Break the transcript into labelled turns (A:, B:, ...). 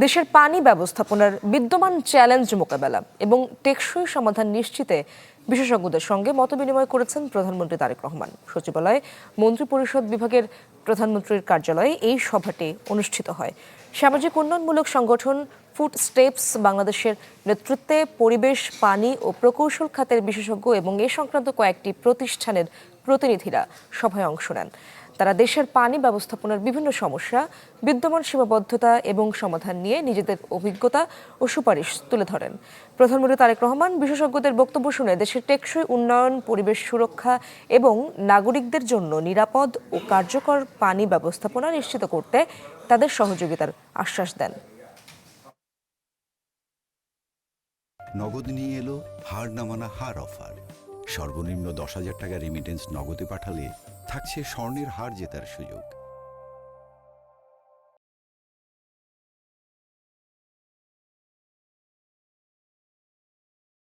A: দেশের পানি ব্যবস্থাপনার বিদ্যমান চ্যালেঞ্জ মোকাবেলা এবং টেকসই সমাধান নিশ্চিতে বিশেষজ্ঞদের সঙ্গে মতবিনিময় করেছেন প্রধানমন্ত্রী তারেক রহমান। সচিবালয়ে মন্ত্রিপরিষদ বিভাগের প্রধানমন্ত্রীর কার্যালয়ে এই সভাটি অনুষ্ঠিত হয়। সামাজিক উন্নয়নমূলক সংগঠন ফুড স্টেপস বাংলাদেশের নেতৃত্বে পরিবেশ, পানি ও প্রকৌশল খাতের বিশেষজ্ঞ এবং এ সংক্রান্ত কয়েকটি প্রতিষ্ঠানের প্রতিনিধিরা সভায় অংশ নেন। তারা দেশের পানি ব্যবস্থাপনার বিভিন্ন সমস্যা, বিদ্যমান সীমাবদ্ধতা এবং সমাধান নিয়ে নিজেদের অভিজ্ঞতা ও সুপারিশ তুলে ধরেন। প্রধানমন্ত্রী তারেক রহমান বিশেষজ্ঞদের বক্তব্য শুনে দেশের টেকসই উন্নয়ন, পরিবেশ সুরক্ষা এবং নাগরিকদের জন্য নিরাপদ ও কার্যকর পানি ব্যবস্থাপনা নিশ্চিত করতে তাদের সহযোগিতার আশ্বাস দেন।
B: নগদ নিয়ে এলো হার না মানা হার অফার। সর্বনিম্ন 10,000 টাকা রেমিটেন্স নগদে পাঠালে থাকছে স্বর্ণের হার জেতার সুযোগ।